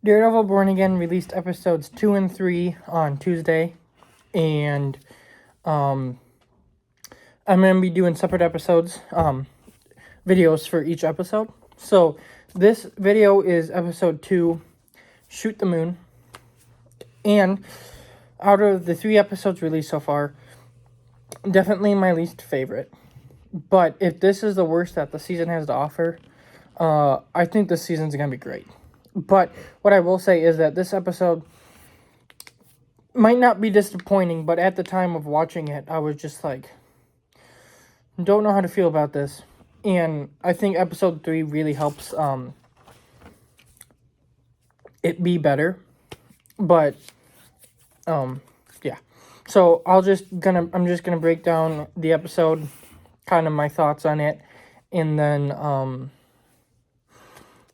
Daredevil Born Again released episodes 2 and 3 on Tuesday, and I'm going to be doing separate episodes, videos for each episode. So this video is episode 2, Shoot the Moon, and out of the 3 episodes released so far, definitely my least favorite. But if this is the worst that the season has to offer, I think this season's going to be great. But what I will say is that this episode might not be disappointing, but at the time of watching it, I was just like, don't know how to feel about this. And I think episode 3 really helps it be better. But yeah. So I'm just gonna break down the episode, kind of my thoughts on it, and then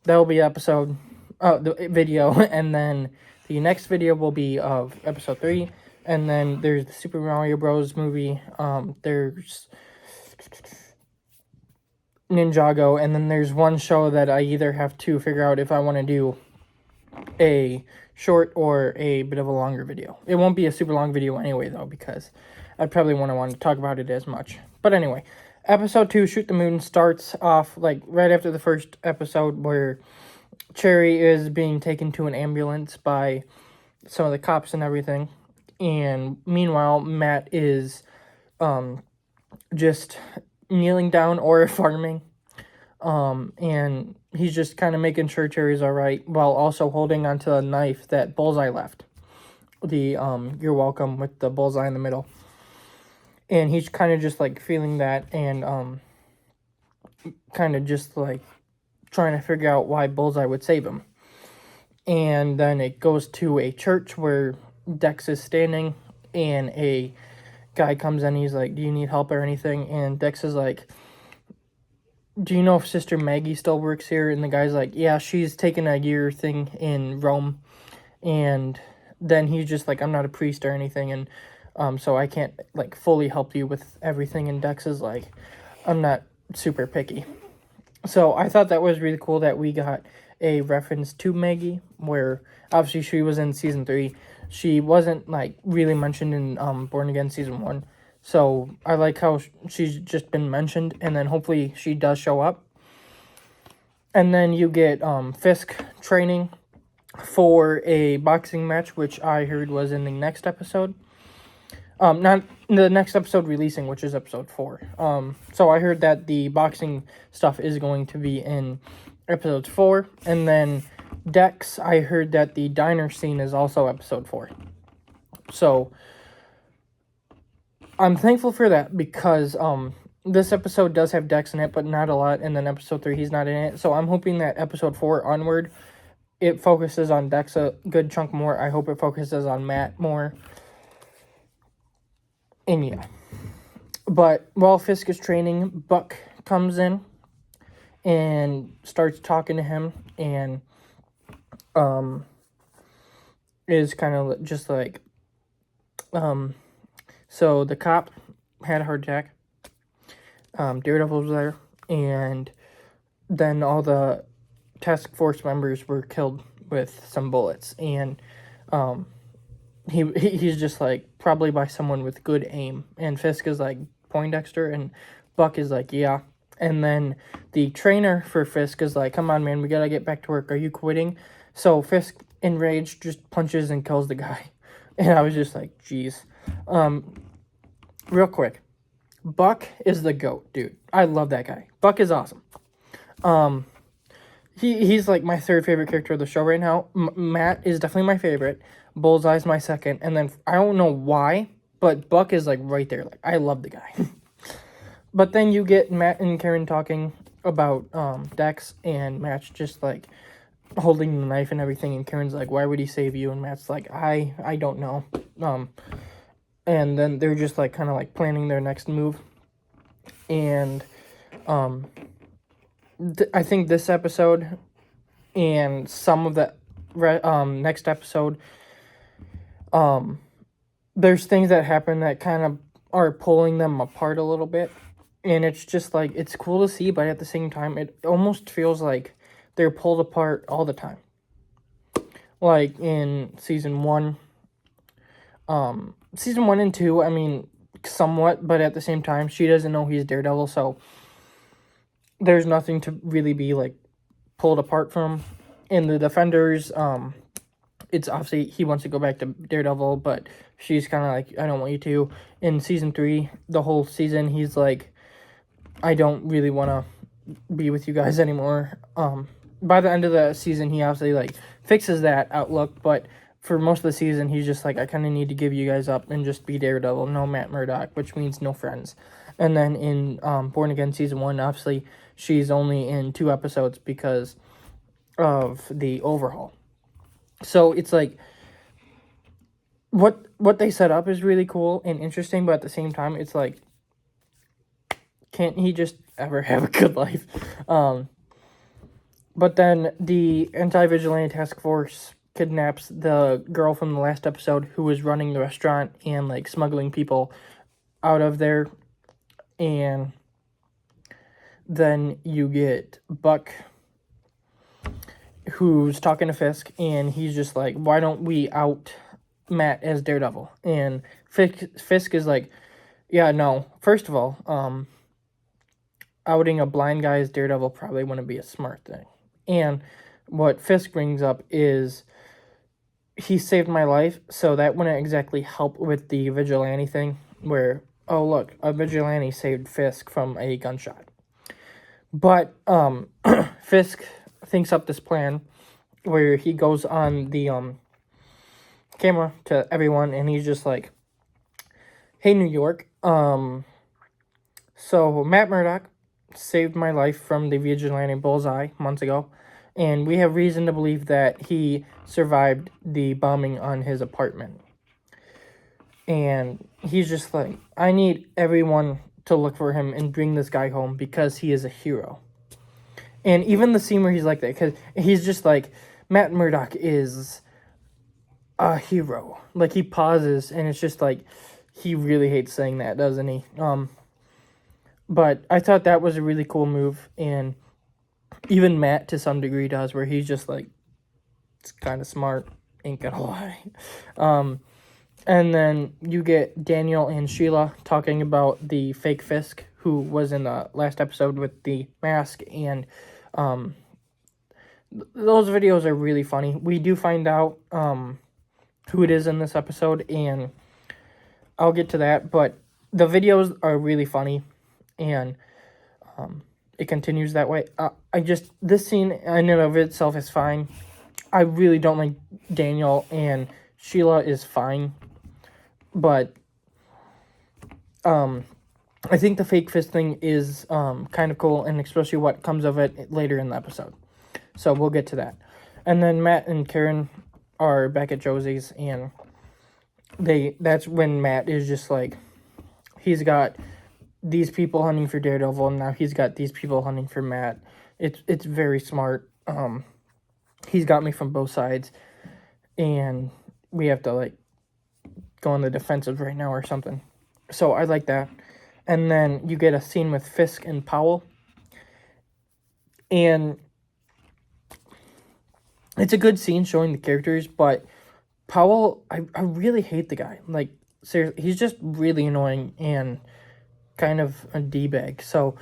that'll be the video, and then the next video will be of episode 3, and then there's the Super Mario Bros. Movie, there's Ninjago, and then there's one show that I either have to figure out if I want to do a short or a bit of a longer video. It won't be a super long video anyway, though, because I probably won't want to talk about it as much. But anyway, episode 2, Shoot the Moon, starts off like right after the first episode where Cherry is being taken to an ambulance by some of the cops and everything. And meanwhile, Matt is just kneeling down or farming. And he's just kind of making sure Cherry's all right while also holding onto a knife that Bullseye left. The You're Welcome with the bullseye in the middle. And he's kind of just like feeling that and kind of just like trying to figure out why Bullseye would save him. And then it goes to a church where Dex is standing, and a guy comes in. He's like, do you need help or anything? And Dex is like, do you know if Sister Maggie still works here? And the guy's like, yeah, she's taking a year thing in Rome. And then he's just like, I'm not a priest or anything, and so I can't like fully help you with everything. And Dex is like, I'm not super picky. So I thought that was really cool that we got a reference to Maggie, where obviously she was in season 3. She wasn't like really mentioned in Born Again season 1. So I like how she's just been mentioned, and then hopefully she does show up. And then you get Fisk training for a boxing match, which I heard was in the next episode. Not the next episode releasing, which is episode 4. So I heard that the boxing stuff is going to be in episode 4. And then Dex, I heard that the diner scene is also episode 4. So I'm thankful for that, because this episode does have Dex in it, but not a lot. And then episode 3, he's not in it. So I'm hoping that episode 4 onward, it focuses on Dex a good chunk more. I hope it focuses on Matt more. And yeah. But while Fisk is training, Buck comes in and starts talking to him, and is kind of just like, so the cop had a heart attack. Daredevil was there, and then all the task force members were killed with some bullets, and he's just like, probably by someone with good aim. And Fisk is like, Poindexter, and Buck is like, yeah. And then the trainer for Fisk is like, come on, man, we gotta get back to work. Are you quitting? So Fisk, enraged, just punches and kills the guy. And I was just like, geez. Real quick, Buck is the GOAT, dude. I love that guy. Buck is awesome. He's like my third favorite character of the show right now. Matt is definitely my favorite. Bullseye's my second. And then I don't know why, but Buck is like right there. Like, I love the guy. But then you get Matt and Karen talking about Dex, and Matt's just like holding the knife and everything, and Karen's like, why would he save you? And Matt's like, I don't know. And then they're just like kind of like planning their next move. And I think this episode and some of the next episode, there's things that happen that kind of are pulling them apart a little bit. And it's just like, it's cool to see, but at the same time, it almost feels like they're pulled apart all the time. like in season 1. Season 1 and 2, I mean, somewhat, but at the same time, she doesn't know he's Daredevil, so there's nothing to really be, like, pulled apart from. In the Defenders, it's obviously he wants to go back to Daredevil, but she's kind of like, I don't want you to. In season 3, the whole season, he's like, I don't really want to be with you guys anymore. By the end of the season, he obviously, like, fixes that outlook, but for most of the season, he's just like, I kind of need to give you guys up and just be Daredevil, no Matt Murdock, which means no friends. And then in Born Again season 1, obviously, she's only in 2 episodes because of the overhaul. So it's like, what they set up is really cool and interesting, but at the same time, it's like, can't he just ever have a good life? But then the anti-vigilante task force kidnaps the girl from the last episode who was running the restaurant and, like, smuggling people out of there. And then you get Buck, who's talking to Fisk, and he's just like, why don't we out Matt as Daredevil? And Fisk is like, yeah, no. First of all, outing a blind guy as Daredevil probably wouldn't be a smart thing. And what Fisk brings up is, he saved my life, so that wouldn't exactly help with the vigilante thing, where, oh, look, a vigilante saved Fisk from a gunshot. But Fisk thinks up this plan where he goes on the camera to everyone, and he's just like, hey, New York, so Matt Murdock saved my life from the vigilante Bullseye months ago, and we have reason to believe that he survived the bombing on his apartment. And he's just like, I need everyone to look for him and bring this guy home because he is a hero. And even the scene where he's like that, because he's just like, Matt Murdock is a hero. Like, he pauses, and it's just like, he really hates saying that, doesn't he? But I thought that was a really cool move, and even Matt, to some degree, does, where he's just like, it's kind of smart, ain't gonna lie. And then you get Daniel and Sheila talking about the fake Fisk, who was in the last episode with the mask, and those videos are really funny. We do find out who it is in this episode, and I'll get to that, but the videos are really funny, and it continues that way. This scene in and of itself is fine. I really don't like Daniel, and Sheila is fine, but I think the fake fist thing is kind of cool, and especially what comes of it later in the episode. So we'll get to that. And then Matt and Karen are back at Josie's, and that's when Matt is just like, he's got these people hunting for Daredevil, and now he's got these people hunting for Matt. It's very smart. He's got me from both sides, and we have to, like, go on the defensive right now or something. So I like that. And then you get a scene with Fisk and Powell, and it's a good scene showing the characters, but Powell, I really hate the guy. Like, seriously, he's just really annoying and kind of a D-bag. So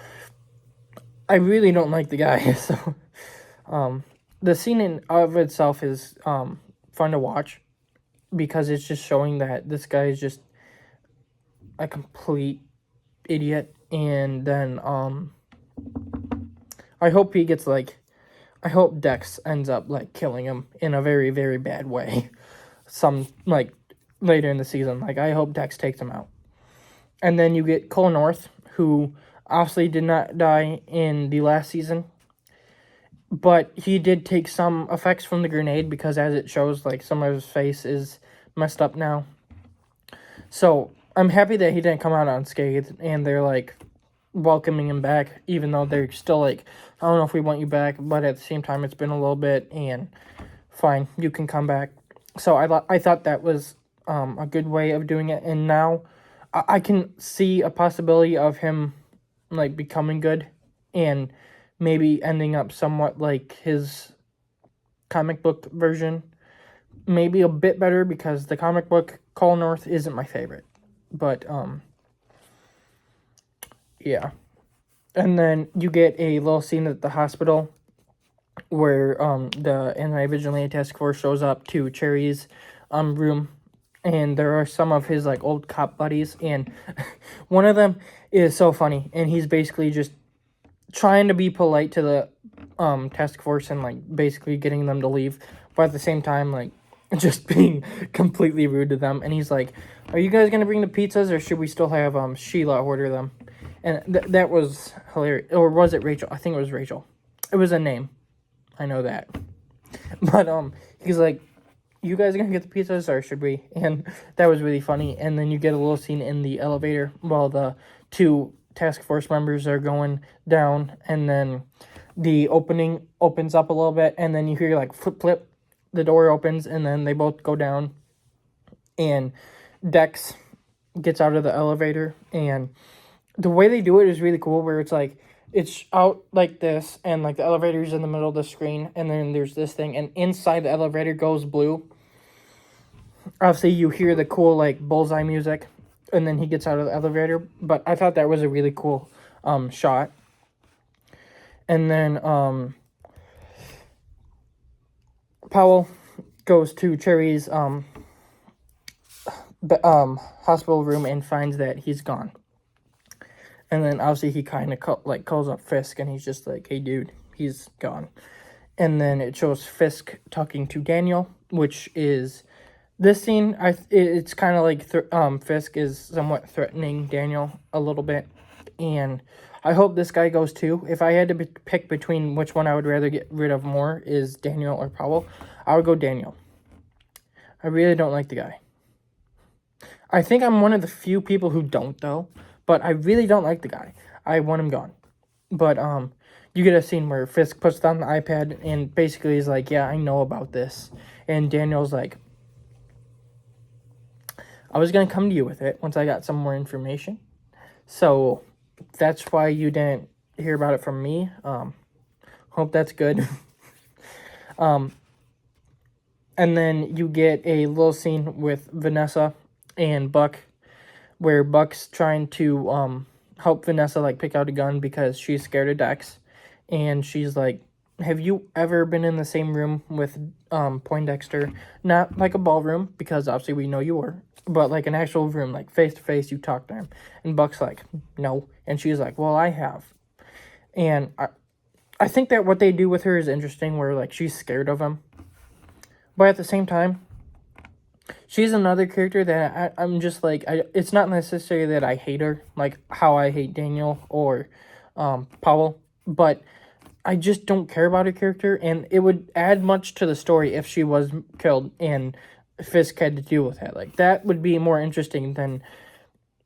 I really don't like the guy. So the scene in of itself is fun to watch, because it's just showing that this guy is just a complete idiot. And then I hope he gets, like, I hope Dex ends up, like, killing him in a very, very bad way. Like, later in the season. Like, I hope Dex takes him out. And then you get Cole North, who obviously did not die in the last season, but he did take some effects from the grenade, because as it shows, like, some of his face is messed up now. So I'm happy that he didn't come out unscathed, and they're, like, welcoming him back, even though they're still like, I don't know if we want you back, but at the same time, it's been a little bit, and fine, you can come back. So I thought that was a good way of doing it, and now I can see a possibility of him, like, becoming good, and maybe ending up somewhat like his comic book version. maybe a bit better because the comic book Call North isn't my favorite. But, yeah. And then you get a little scene at the hospital where the anti-vigilante task force shows up to Cherry's room, and there are some of his like old cop buddies, and one of them is so funny, and he's basically just trying to be polite to the task force and like basically getting them to leave, but at the same time like just being completely rude to them. And he's like, "Are you guys gonna bring the pizzas, or should we still have Sheila order them?" And that was hilarious. Or was it Rachel? I think it was Rachel. It was a name. I know that. But he's like, "You guys are gonna get the pizzas, or should we?" And that was really funny. And then you get a little scene in the elevator while the two task force members are going down, and then the opening opens up a little bit, and then you hear like flip, the door opens, and then they both go down, and Dex gets out of the elevator, and the way they do it is really cool, where it's like, it's out like this, and like the elevator's in the middle of the screen, and then there's this thing, and inside the elevator goes blue. Obviously, you hear the cool like Bullseye music, and then he gets out of the elevator, but I thought that was a really cool shot. And then Powell goes to Cherry's hospital room and finds that he's gone. And then obviously he kind of calls up Fisk, and he's just like, "Hey dude, he's gone." And then it shows Fisk talking to Daniel, which is this scene. It's kind of like Fisk is somewhat threatening Daniel a little bit, and I hope this guy goes too. If I had to pick between which one I would rather get rid of more, is Daniel or Powell, I would go Daniel. I really don't like the guy. I think I'm one of the few people who don't, though. But I really don't like the guy. I want him gone. But you get a scene where Fisk puts down the iPad and basically is like, "Yeah, I know about this." And Daniel's like, "I was going to come to you with it once I got some more information. So that's why you didn't hear about it from me. Hope that's good." And then you get a little scene with Vanessa and Buck, where Buck's trying to help Vanessa like pick out a gun because she's scared of Dex, and she's like, "Have you ever been in the same room with Poindexter? Not like a ballroom, because obviously we know you were, but like an actual room, like face to face, you talk to him." And Buck's like, "No," and she's like, "Well, I have." And I think that what they do with her is interesting, where like she's scared of him, but at the same time, she's another character that I'm just like, it's not necessarily that I hate her, like how I hate Daniel or Powell, but I just don't care about her character, and it would add much to the story if she was killed and Fisk had to deal with it. Like, that would be more interesting than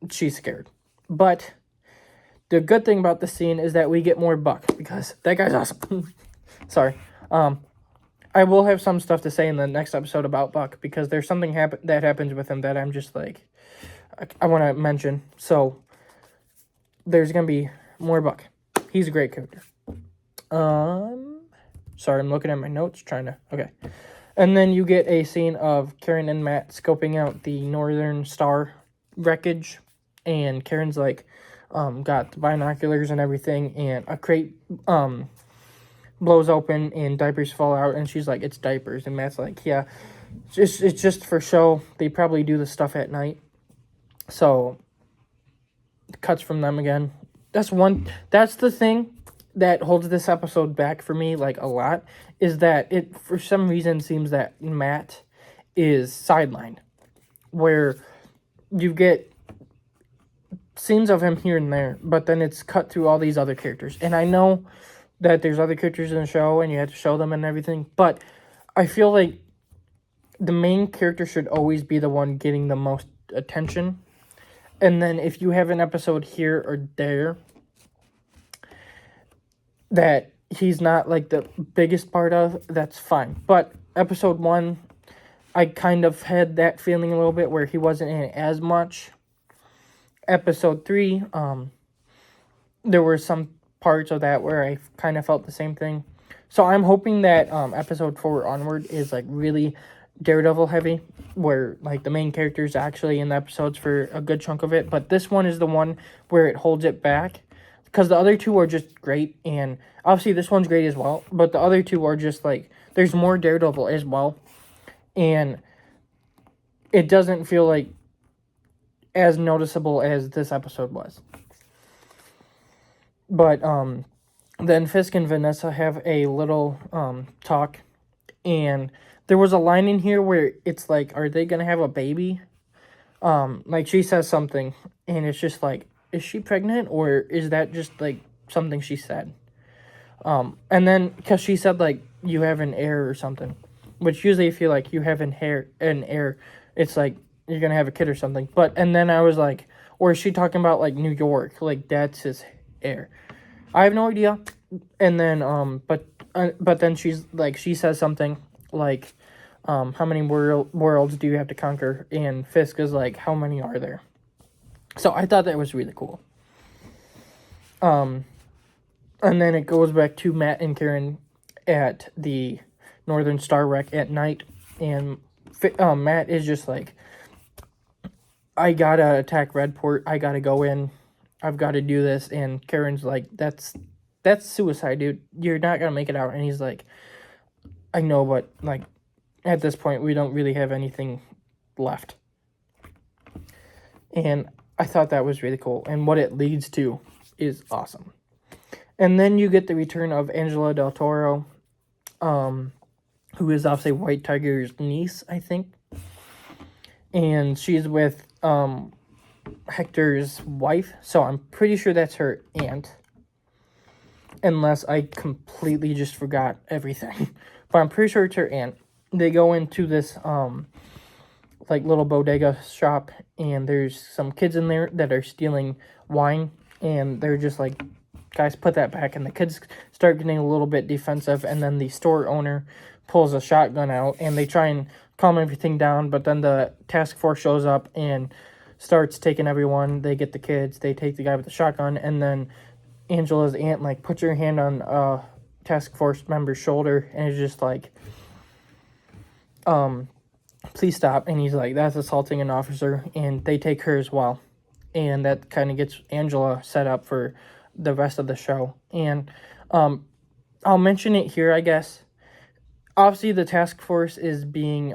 she's scared. But the good thing about this scene is that we get more Buck, because that guy's awesome. Sorry. I will have some stuff to say in the next episode about Buck, because there's something that happens with him that I'm just like, I want to mention. So there's going to be more Buck. He's a great character. Sorry, I'm looking at my notes, okay. And then you get a scene of Karen and Matt scoping out the Northern Star wreckage, and Karen's like, got the binoculars and everything, and a crate, blows open and diapers fall out, and she's like, "It's diapers." And Matt's like, "Yeah, it's just for show. They probably do this stuff at night." So cuts from them again. That's the thing that holds this episode back for me like a lot, is that it for some reason seems that Matt is sidelined, where you get scenes of him here and there, but then it's cut through all these other characters. And I know that there's other characters in the show and you have to show them and everything, but I feel like the main character should always be the one getting the most attention. And then if you have an episode here or there that he's not like the biggest part of, that's fine. But episode 1, I kind of had that feeling a little bit, where he wasn't in it as much. Episode 3, there were some parts of that where I kind of felt the same thing. So I'm hoping that episode 4 onward is like really Daredevil heavy, where like the main character is actually in the episodes for a good chunk of it, but this one is the one where it holds it back, because the other two are just great, and obviously this one's great as well, but the other two are just like, there's more Daredevil as well, and it doesn't feel like as noticeable as this episode was. But then Fisk and Vanessa have a little talk, and there was a line in here where it's like, are they gonna have a baby? Like she says something, and it's just like, is she pregnant, or is that just like something she said? And then because she said like, you have an heir or something, which usually if you like you have an heir, it's like you're gonna have a kid or something. But and then I was like, or is she talking about like New York, like that's his heir? I have no idea. And then but then she's like, she says something like, how many worlds do you have to conquer? And Fisk is like, how many are there? So I thought that was really cool. And then it goes back to Matt and Karen at the Northern Star Wreck at night, and Matt is just like, I gotta attack Redport, I gotta go in, I've got to do this, and Karen's like, that's suicide, dude, you're not gonna make it out, and he's like, I know, but like, at this point, we don't really have anything left, and I thought that was really cool, and what it leads to is awesome. And then you get the return of Angela Del Toro, who is obviously White Tiger's niece, I think. And she's with Hector's wife, so I'm pretty sure that's her aunt. Unless I completely just forgot everything. But I'm pretty sure it's her aunt. They go into this like little bodega shop, and there's some kids in there that are stealing wine, and they're just like, guys, put that back. And the kids start getting a little bit defensive, and then the store owner pulls a shotgun out, and they try and calm everything down, but then the task force shows up and starts taking everyone. They get the kids, they take the guy with the shotgun, and then Angela's aunt like puts her hand on a task force member's shoulder, and is just like, please stop. And he's like, that's assaulting an officer, and they take her as well. And that kind of gets Angela set up for the rest of the show. And I'll mention it here, I guess. Obviously, the task force is being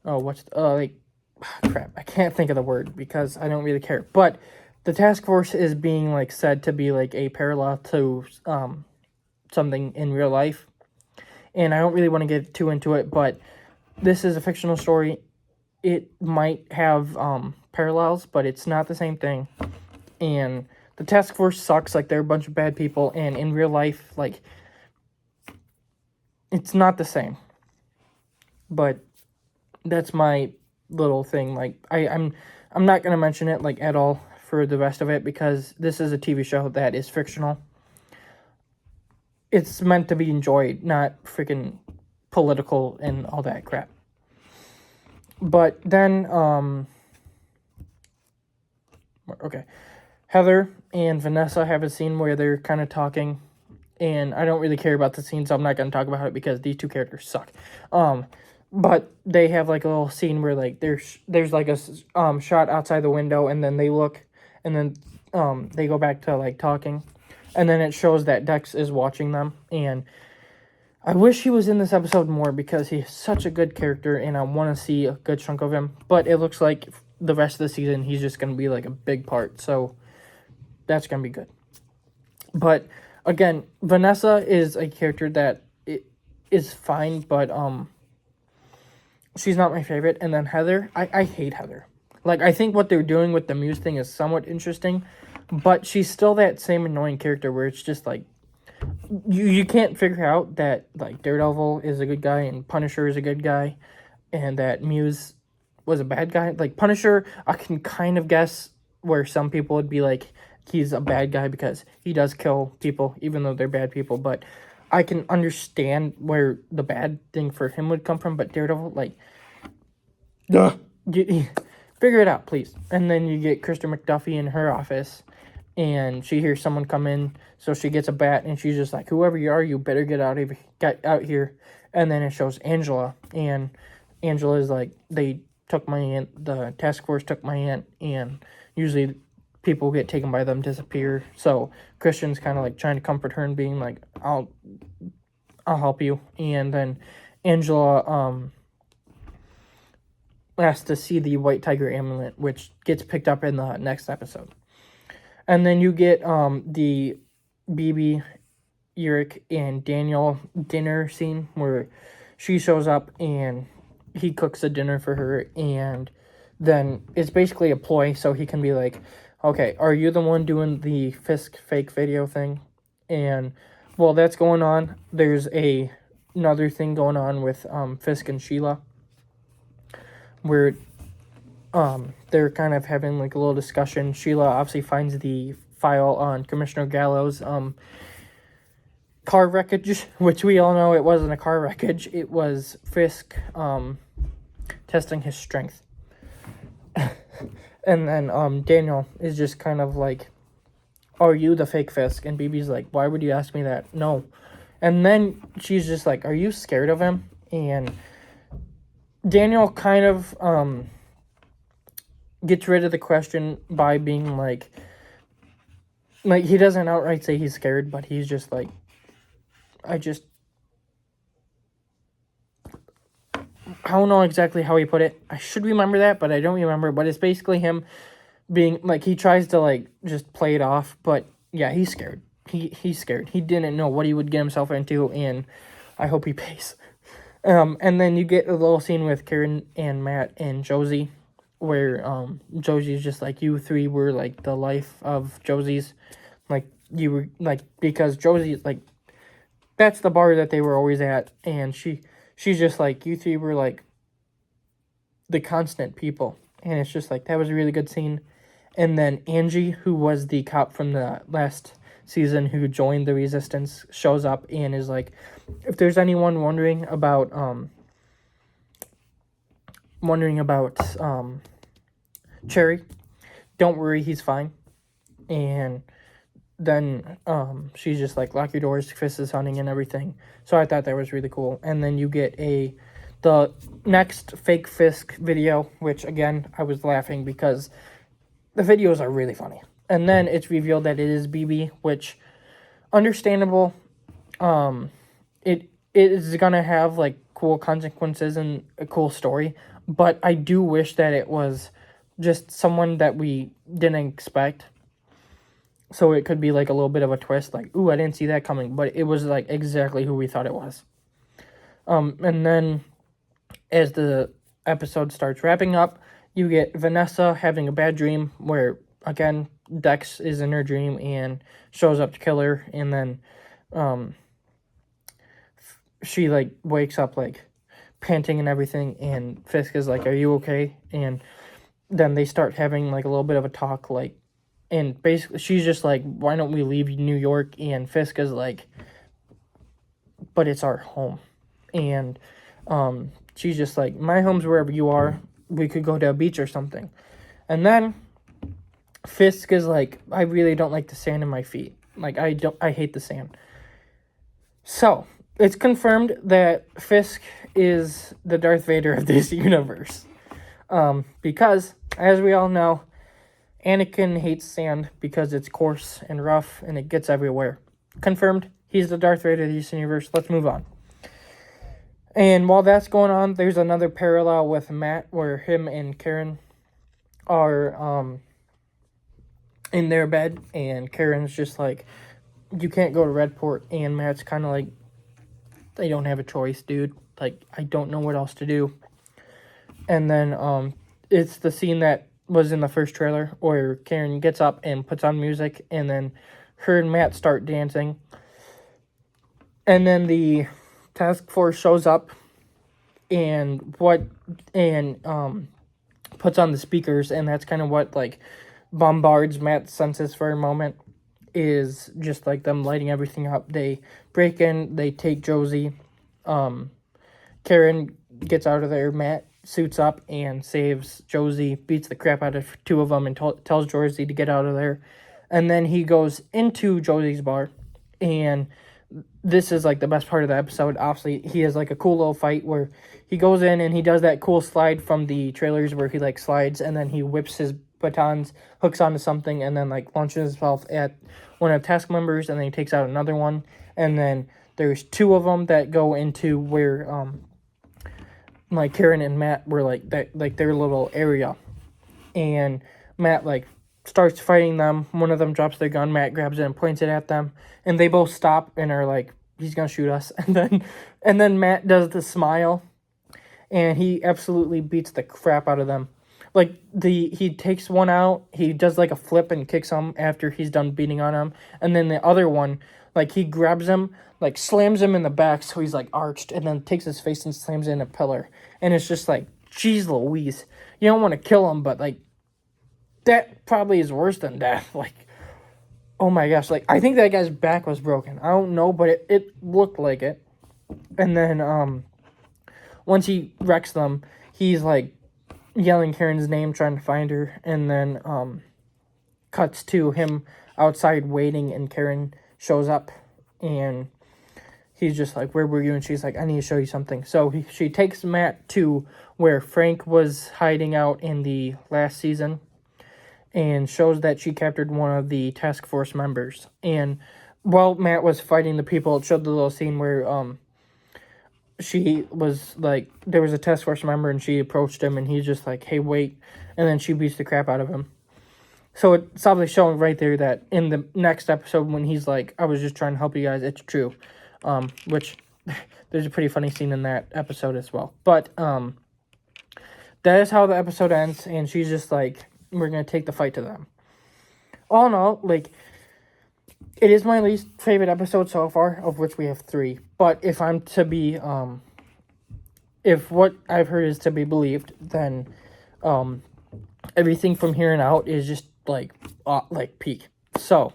crap, I can't think of the word because I don't really care. But the task force is being like said to be like a parallel to something in real life. And I don't really want to get too into it, but this is a fictional story. It might have parallels, but it's not the same thing. And the task force sucks, like they're a bunch of bad people, and in real life, like, it's not the same. But that's my little thing. Like, I'm not gonna mention it like at all for the rest of it, because this is a TV show that is fictional. It's meant to be enjoyed, not freaking political and all that crap. But then, okay, Heather and Vanessa have a scene where they're kind of talking, and I don't really care about the scene, so I'm not going to talk about it because these two characters suck. But they have like a little scene where like there's like a shot outside the window, and then they look, and then they go back to like talking, and then it shows that Dex is watching them. And I wish he was in this episode more because he's such a good character, and I want to see a good chunk of him. But it looks like the rest of the season he's just going to be like a big part, so that's going to be good. But again, Vanessa is a character that is fine, but she's not my favorite. And then Heather, I hate Heather. Like, I think what they're doing with the Muse thing is somewhat interesting, but she's still that same annoying character where it's just like, you can't figure out that like Daredevil is a good guy and Punisher is a good guy, and that Muse was a bad guy. Like Punisher, I can kind of guess where some people would be like, he's a bad guy because he does kill people, even though they're bad people. But I can understand where the bad thing for him would come from. But Daredevil, like, figure it out, please. And then you get Kristen McDuffie in her office, and she hears someone come in, so she gets a bat, and she's just like, whoever you are, you better get out here. And then it shows Angela, and Angela's like, they took my aunt, the task force took my aunt, and usually people who get taken by them disappear. So Christian's kind of like trying to comfort her and being like, I'll help you. And then Angela has to see the White Tiger amulet, which gets picked up in the next episode. And then you get the BB, Yurik, and Daniel dinner scene where she shows up and he cooks a dinner for her, and then it's basically a ploy so he can be like, okay, are you the one doing the Fisk fake video thing? And while that's going on, there's another thing going on with Fisk and Sheila, where they're kind of having like a little discussion. Sheila obviously finds the file on Commissioner Gallo's car wreckage, which we all know it wasn't a car wreckage. It was Fisk testing his strength. And then Daniel is just kind of like, are you the fake Fisk? And BB's like, why would you ask me that? No. And then she's just like, are you scared of him? And Daniel kind of gets rid of the question by being like he doesn't outright say he's scared, but he's just like, I don't know exactly how he put it. I should remember that, but I don't remember. But it's basically him being like, he tries to like just play it off, but yeah, he's scared. He's scared. He didn't know what he would get himself into, and I hope he pays. And then you get a little scene with Karen and Matt and Josie, where Josie's just like, you three were like the life of Josie's, like you were like, because Josie like, that's the bar that they were always at, and she's just like, you three were like the constant people. And it's just like, that was a really good scene. And then Angie, who was the cop from the last season who joined the Resistance, shows up and is like, if there's anyone wondering about Cherry, don't worry, he's fine. And then she's just like, lock your doors, Fisk is hunting and everything. So I thought that was really cool. And then you get the next fake Fisk video, which again, I was laughing because the videos are really funny. And then it's revealed that it is BB, which, understandable. It is gonna have like cool consequences and a cool story, but I do wish that it was just someone that we didn't expect. So it could be like a little bit of a twist, like, ooh, I didn't see that coming, but it was like exactly who we thought it was. And then as the episode starts wrapping up, you get Vanessa having a bad dream where, again, Dex is in her dream and shows up to kill her, and then she like wakes up like panting and everything, and Fisk is like, are you okay? And then they start having like a little bit of a talk, like, and basically she's just like, why don't we leave New York? And Fisk is like, but it's our home. And she's just like, my home's wherever you are. We could go to a beach or something. And then Fisk is like, I really don't like the sand in my feet. Like, I hate the sand. So it's confirmed that Fisk is the Darth Vader of this universe. Because, as we all know, Anakin hates sand because it's coarse and rough and it gets everywhere. Confirmed, he's the Darth Vader of this universe. Let's move on. And while that's going on, there's another parallel with Matt where him and Karen are in their bed, and Karen's just like, you can't go to Redport, and Matt's kind of like, they don't have a choice, dude. Like, I don't know what else to do. And then it's the scene that was in the first trailer where Karen gets up and puts on music, and then her and Matt start dancing. And then the task force shows up and puts on the speakers, and that's kind of what like bombards Matt's senses for a moment, is just like them lighting everything up. They break in, they take Josie. Karen gets out of there, Matt suits up and saves Josie, beats the crap out of two of them, and tells Josie to get out of there. And then he goes into Josie's bar, and this is like the best part of the episode. Obviously, he has like a cool little fight where he goes in and he does that cool slide from the trailers where he like slides and then he whips his batons, hooks onto something, and then like launches himself at one of the task members, and then he takes out another one. And then there's two of them that go into where like Karen and Matt were like that, like their little area, and Matt like starts fighting them. One of them drops their gun. Matt grabs it and points it at them, and they both stop and are like, "He's gonna shoot us." And then Matt does the smile, and he absolutely beats the crap out of them. Like he takes one out. He does like a flip and kicks him after he's done beating on him, and then the other one, like he grabs him, like slams him in the back so he's like arched, and then takes his face and slams it in a pillar. And it's just like, geez Louise, you don't want to kill him, but like that probably is worse than death. Like, oh my gosh, like I think that guy's back was broken. I don't know, but it looked like it. And then once he wrecks them, he's like yelling Karen's name, trying to find her, and then cuts to him outside waiting, and Karen shows up, and he's just like, "Where were you?" And she's like, "I need to show you something." So she takes Matt to where Frank was hiding out in the last season, and shows that she captured one of the task force members. And while Matt was fighting the people, it showed the little scene where she was like, there was a task force member, and she approached him, and he's just like, "Hey, wait," and then she beats the crap out of him. So it's obviously showing right there that in the next episode when he's like, "I was just trying to help you guys," it's true. Which there's a pretty funny scene in that episode as well. But that is how the episode ends, and she's just like, "We're gonna take the fight to them." All in all, like, it is my least favorite episode so far, of which we have 3. But if I'm to be, if what I've heard is to be believed, then everything from here and out is just like peak. So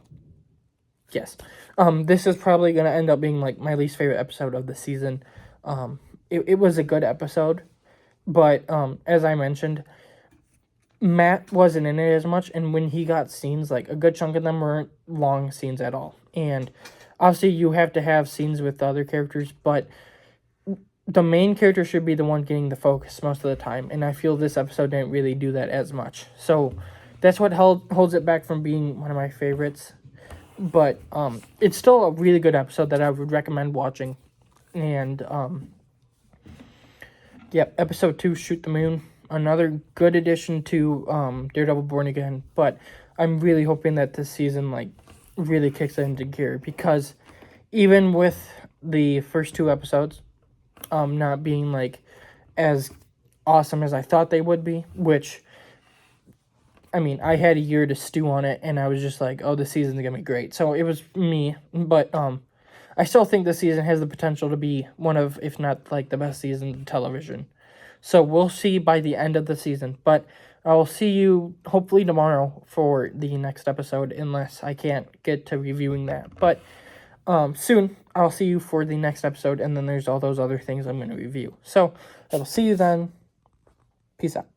yes, this is probably gonna end up being like my least favorite episode of the season. It was a good episode, but as I mentioned, Matt wasn't in it as much, and when he got scenes, like a good chunk of them weren't long scenes at all. And obviously you have to have scenes with the other characters, but the main character should be the one getting the focus most of the time, and I feel this episode didn't really do that as much. So that's what holds it back from being one of my favorites. But it's still a really good episode that I would recommend watching. And episode 2, Shoot the Moon, another good addition to Daredevil Born Again. But I'm really hoping that this season like really kicks it into gear, because even with the first 2 episodes not being like as awesome as I thought they would be, which, I mean, I had a year to stew on it, and I was just like, oh, this season's gonna be great. So it was me, but I still think this season has the potential to be one of, if not like the best season of television. So we'll see by the end of the season, but I'll see you hopefully tomorrow for the next episode, unless I can't get to reviewing that. But soon I'll see you for the next episode, and then there's all those other things I'm going to review. So I will see you then. Peace out.